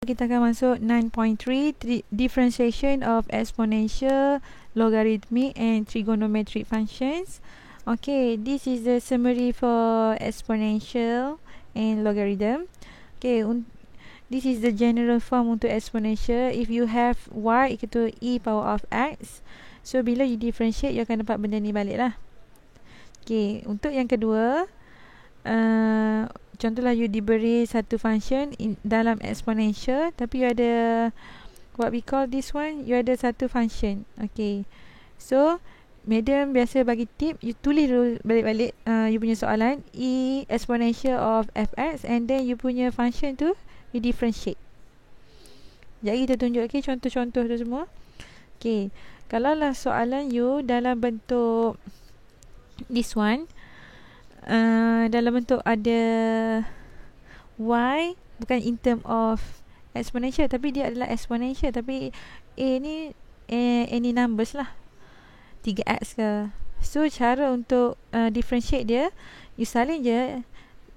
Kita akan masuk 9.3 differentiation of exponential, logarithmic and trigonometric functions. Okay, this is the summary for exponential and logarithm. Okay, this is the general form untuk exponential. If you have y equal to e power of x, so bila you differentiate, you akan dapat benda ni balik lah. Okay, untuk yang kedua, contohlah you diberi satu function dalam exponential, tapi you ada what we call this one, you ada satu function. Okay, so madam biasa bagi tip, you tulis dulu balik-balik you punya soalan e exponential of fx, and then you punya function tu you differentiate. Jadi kita tunjuk contoh-contoh tu semua. Okay, kalau lah soalan you dalam bentuk this one, dalam bentuk ada y, bukan in term of exponential, tapi dia adalah exponential, tapi a ni any numbers lah, 3x ke. So cara untuk differentiate dia, you salin je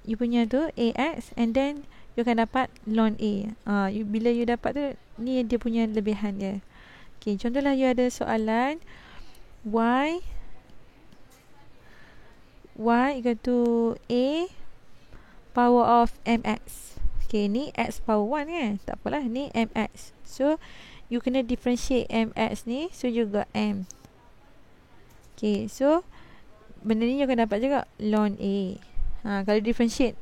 you punya tu ax, and then you akan dapat ln a. Bila you dapat tu, ni dia punya lebihan dia. Okay, contohlah you ada soalan y equal to a power of mx. Okay, ni x power 1 kan, tak apalah, ni mx. So you kena differentiate mx ni, so you got m. Okay, so benda ni you akan dapat juga ln a. Kalau differentiate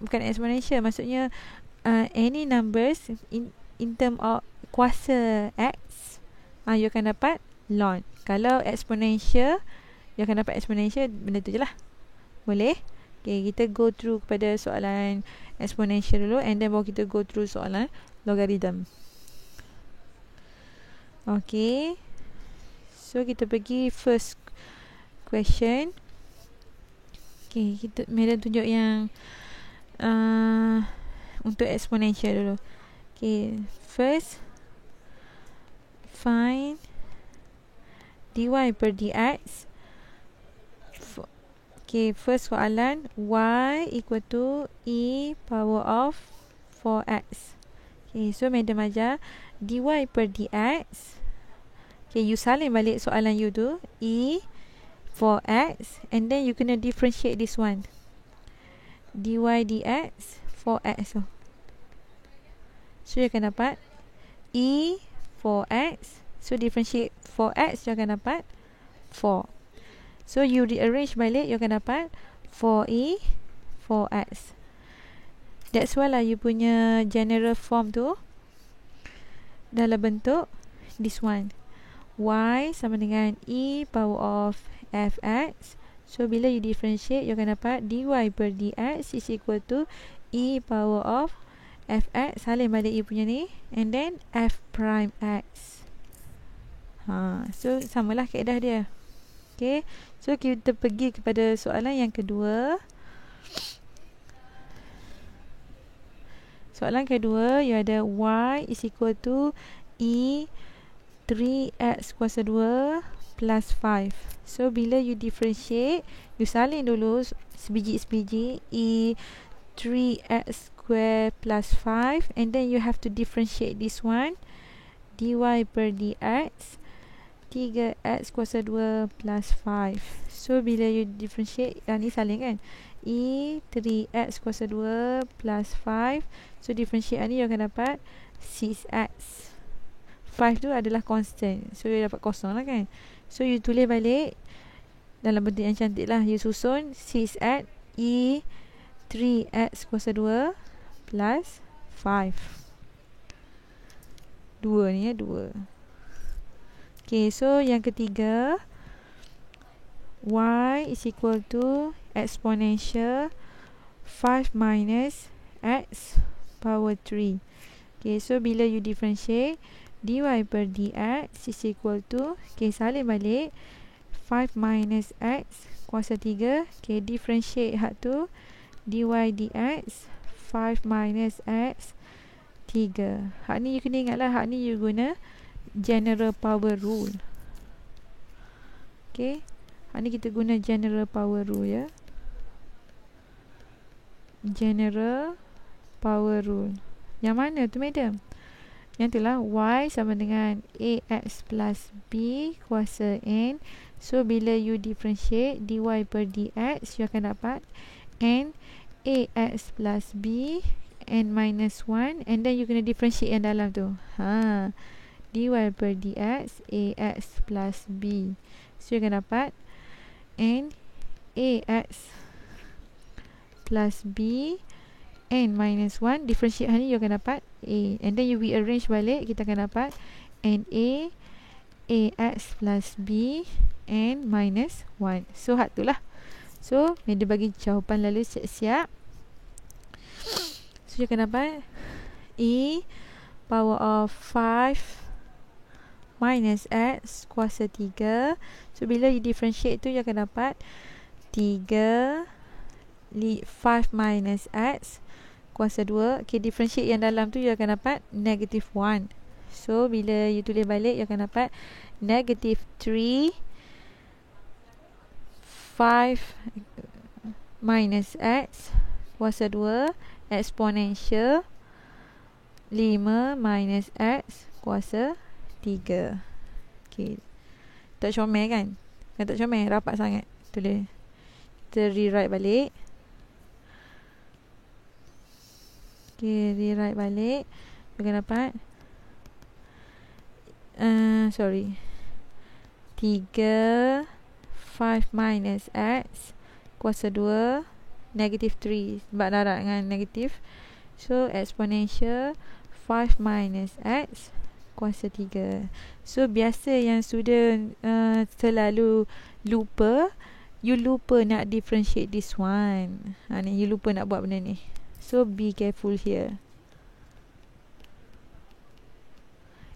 bukan exponential, maksudnya any numbers in term of kuasa x, you akan dapat ln. Kalau exponential, you akan dapat exponential, benda tu je lah. Boleh? Okay, kita go through kepada soalan exponential dulu, and then baru kita go through soalan logarithm. Okay, so kita pergi first question. Okay, madam tunjuk yang untuk exponential dulu. Okay, first find dy per dx. Okay, first soalan y equal to e power of 4x. Okay, so madam ajar dy per dx. Okay, you salin balik soalan you tu, e 4x, and then you kena differentiate this one, dy dx 4x. So you akan dapat e 4x, so differentiate 4x, you akan dapat 4. So you rearrange balik, you akan dapat 4e 4x. That's why lah you punya general form tu dalam bentuk this one, y sama dengan e power of fx. So bila you differentiate, you akan dapat dy per dx is equal to e power of fx, salin balik you punya ni, and then f prime x. So samalah kaedah dia. Okay, so kita pergi kepada soalan yang kedua. Soalan kedua, you ada y is equal to e 3x kuasa 2 plus 5. So bila you differentiate, you salin dulu sebiji-sebiji e 3x square plus 5, and then you have to differentiate this one, dy per dx 3x kuasa 2 plus 5. So bila you differentiate, ni salin kan, e 3x kuasa 2 plus 5. So differentiate ni, you akan dapat 6x. 5 tu adalah constant, so you dapat kosong lah kan. So you tulis balik dalam bentuk yang cantik lah, you susun 6x e 3x kuasa 2 plus 5. 2 ni 2. Okay, so yang ketiga, y is equal to exponential 5 minus x power 3. Okay, so bila you differentiate, dy per dx is equal to, okay, salin balik 5 minus x kuasa 3. Okay, differentiate hak tu, dy dx 5 minus x 3. Hak ni you kena ingat lah, hak ni you guna general power rule. Okay, hak ni kita guna general power rule ya. General power rule. Yang mana tu madam? Yang itulah y sama dengan ax plus b kuasa n. So bila you differentiate dy per dx, you akan dapat n ax plus b n minus 1, and then you kena differentiate yang dalam tu. Dy per dx ax plus b. So you akan dapat n ax plus b n minus 1, differentiate ni you akan dapat a, and then you rearrange balik, kita akan dapat n ax plus b n minus 1. So hak tu lah. So dia bagi jawapan lalu siap-siap. So you akan dapat e power of 5 minus x kuasa 3. So bila you differentiate tu, you akan dapat 5 minus x kuasa 2. Okay, differentiate yang dalam tu, you akan dapat negative 1. So bila you tulis balik, you akan dapat negative 3 5 minus x kuasa 2 exponential 5 minus x kuasa 3. Okay, tak comel kan? Kan tak comel, rapat sangat. Tulis, kita rewrite balik. Okay, rewrite balik, you akan dapat 3 5 minus x kuasa 2 negative 3 sebab darab dengan negatif. So exponential 5 minus x kuasa 3. So biasa yang student selalu lupa, you lupa nak differentiate this one. Ni you lupa nak buat benda ni. So be careful here.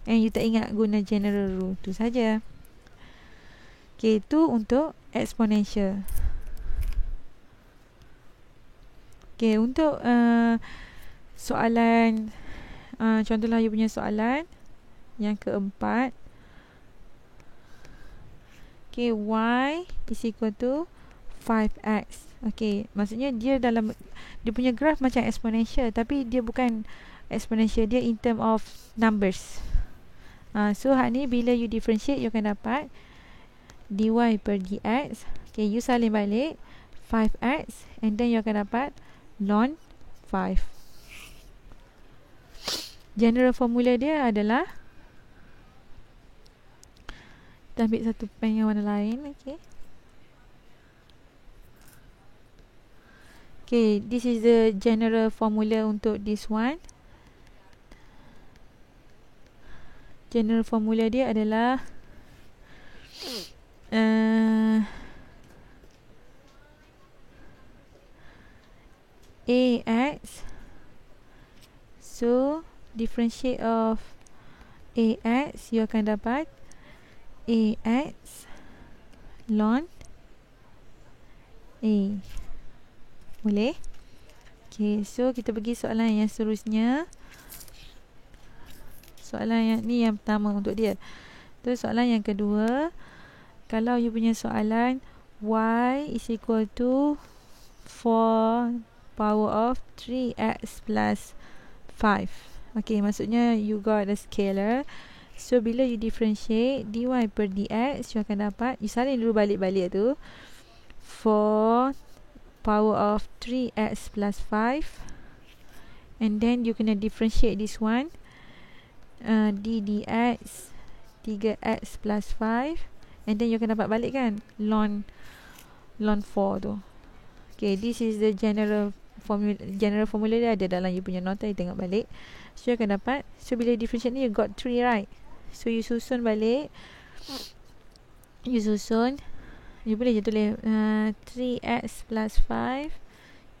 And you tak ingat guna general rule tu saja. Okay, itu untuk exponential. Okay, untuk soalan contohlah you punya soalan yang keempat. Okay, y is equal to 5x. Okay, maksudnya dia dalam dia punya graph macam exponential, tapi dia bukan exponential, dia in term of numbers. So hak ni bila you differentiate, you akan dapat dy per dx. Okay, you salin balik 5x, and then you akan dapat ln 5. General formula dia adalah, kita ambil satu pen yang warna lain. Okay, this is the general formula untuk this one. General formula dia adalah ax. So differentiate of ax, you akan dapat ax ln a. Boleh? Okay, so kita pergi soalan yang seterusnya. Soalan yang ni yang pertama untuk dia. Terus soalan yang kedua, kalau you punya soalan y is equal to 4 power of 3x plus 5. Okay, maksudnya you got a scalar. So bila you differentiate dy per dx, you akan dapat, you salin dulu balik-balik tu, 4 power of 3x plus 5, and then you kena differentiate this one, d dx 3x plus 5, and then you akan dapat balik kan ln 4 tu. Okay, this is the general formula. General formula dia ada dalam you punya nota, you tengok balik. So you akan dapat, so bila differentiate ni you got 3, right? So you susun balik, you boleh je tulis 3x plus 5.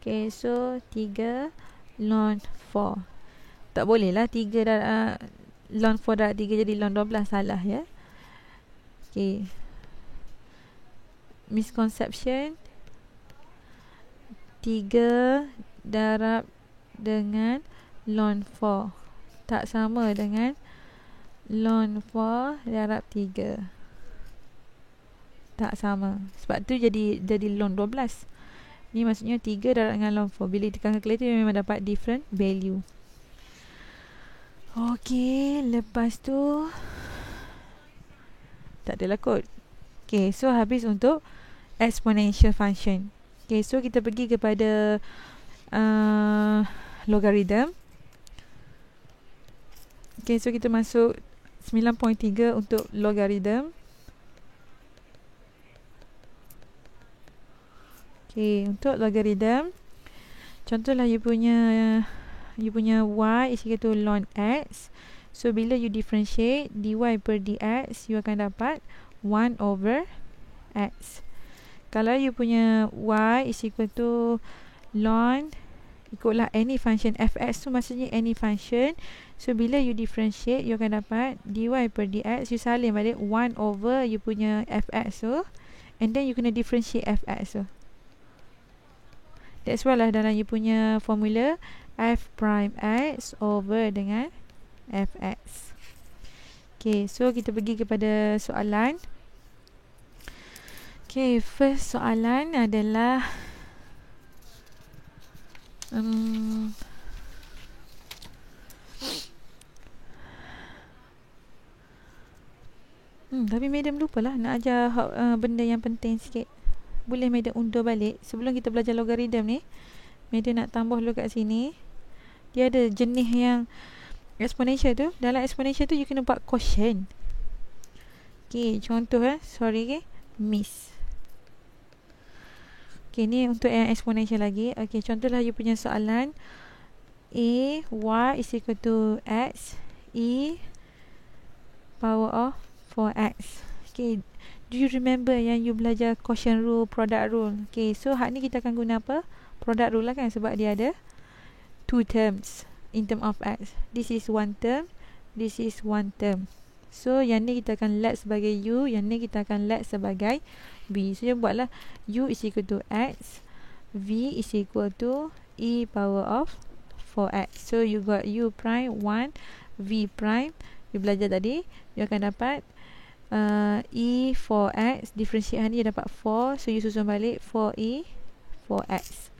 Okay, so 3 ln 4. Tak boleh lah 3 ln 4 darab 3 jadi ln 12, salah ya. Okay, misconception, 3 darab dengan ln 4 tak sama dengan ln 4 darab 3. Tak sama. Sebab tu jadi ln 12. Ni maksudnya 3 darab dengan ln 4. Bila tekan calculator memang dapat different value. Okey, lepas tu tak adalah kot. Okay, so habis untuk exponential function. Okay, so kita pergi kepada logarithm. Okay, so kita masuk 9.3 untuk logarithm. Okay, untuk logarithm, contohlah you punya y is equal to ln x. So bila you differentiate dy per dx, you akan dapat 1 over x. Kalau you punya y is equal to ln, ikutlah any function fx tu maksudnya any function. So bila you differentiate, you akan dapat dy per dx, you salin balik 1 over you punya fx tu, and then you kena differentiate fx tu. That's why lah dalam you punya formula f prime x over dengan fx. Okay, so kita pergi kepada soalan. Okay, first soalan adalah tapi madam lupalah nak ajar benda yang penting sikit. Boleh madam undur balik sebelum kita belajar logarithm ni. Madam nak tambah dulu kat sini. Dia ada jenis yang exponential tu. Dalam exponential tu you kena buat quotient. Okay, contoh sorry miss. Okay, ni untuk yang exponential lagi. Okay, contohlah you punya soalan a y is equal to x e power of 4x. Okay, do you remember yang you belajar quotient rule, product rule? Okay, so hak ni kita akan guna apa? Product rule lah kan, sebab dia ada two terms in term of x. This is one term, this is one term. So yang ni kita akan let sebagai u, yang ni kita akan let sebagai v. So you buatlah u is equal to x, v is equal to e power of 4x. So you got u prime 1, v prime. You belajar tadi, you akan dapat e 4x, differentiate ni dapat 4. So you susun balik 4e 4x.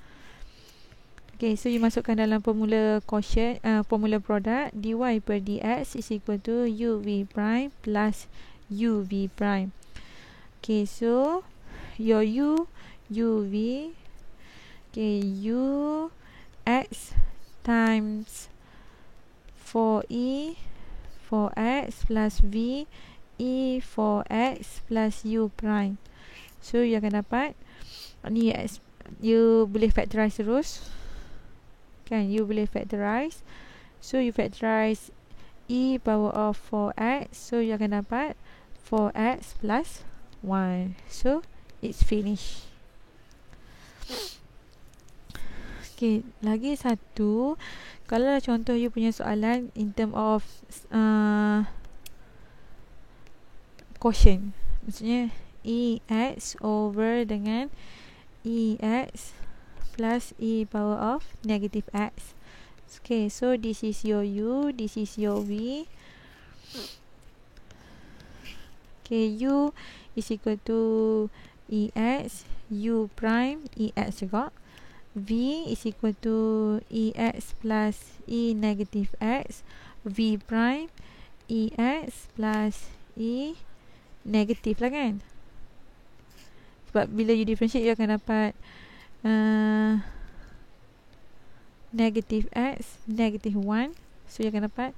Okay, so you masukkan dalam formula quotient, formula product, dy per dx is equal to uv prime plus uv prime. Okay, so your uv, okay, u x times 4e 4x plus v e 4x plus u prime. So you akan dapat ni, you boleh factorize terus kan, you boleh factorize. So you factorize e power of 4x, so you akan dapat 4x plus 1. So it's finished. Okay, lagi satu. Kalau contoh you punya soalan in term of quotient, maksudnya ex over dengan ex plus e power of negative x. Okay, so this is your u, this is your v. Okay, u is equal to ex, u prime ex juga. V is equal to ex plus e negative x, v prime ex plus e negative lah kan. Sebab bila you differentiate, you akan dapat negative x, negative 1. So you akan dapat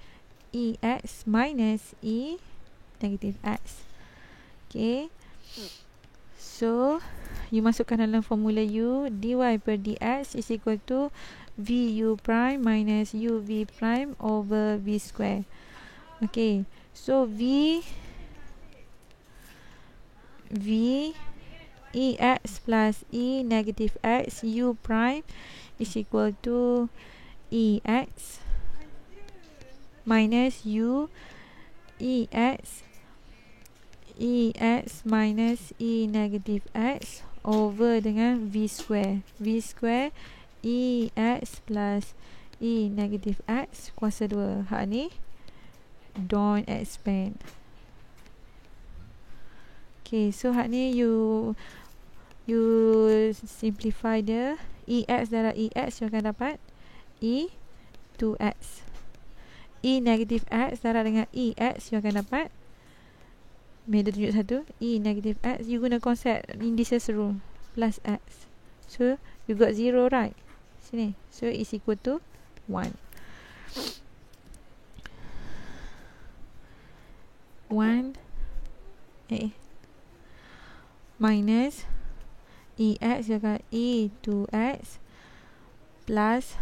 ex minus e negative x. Okay, so you masukkan dalam formula u, dy per dx is equal to vu prime minus uv prime over v square. Okay, so v ex plus e negative x u prime is equal to ex minus u ex minus e negative x over dengan v square. V square ex plus e negative x kuasa 2. Hak ni don't expand. Okay, so hak ni you simplify dia. Ex darab ex, you akan dapat e 2x. E negative X darab dengan E X, you akan dapat, Meda tunjuk satu, E negative X, you guna konsep indices rule, plus X. So, you got 0, right? Sini. So, is equal to 1. 1 minus EX, you akan E 2X plus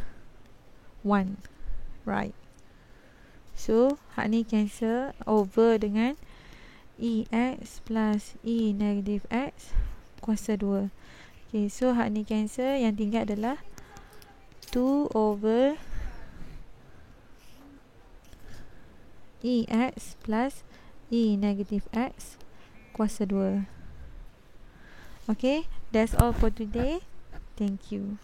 1. Right. So, hak ni cancel over dengan EX plus E negative X kuasa 2. Okay, so hak ni cancel, yang tinggal adalah 2 over EX plus E negative X kuasa 2. Okay, that's all for today. Thank you.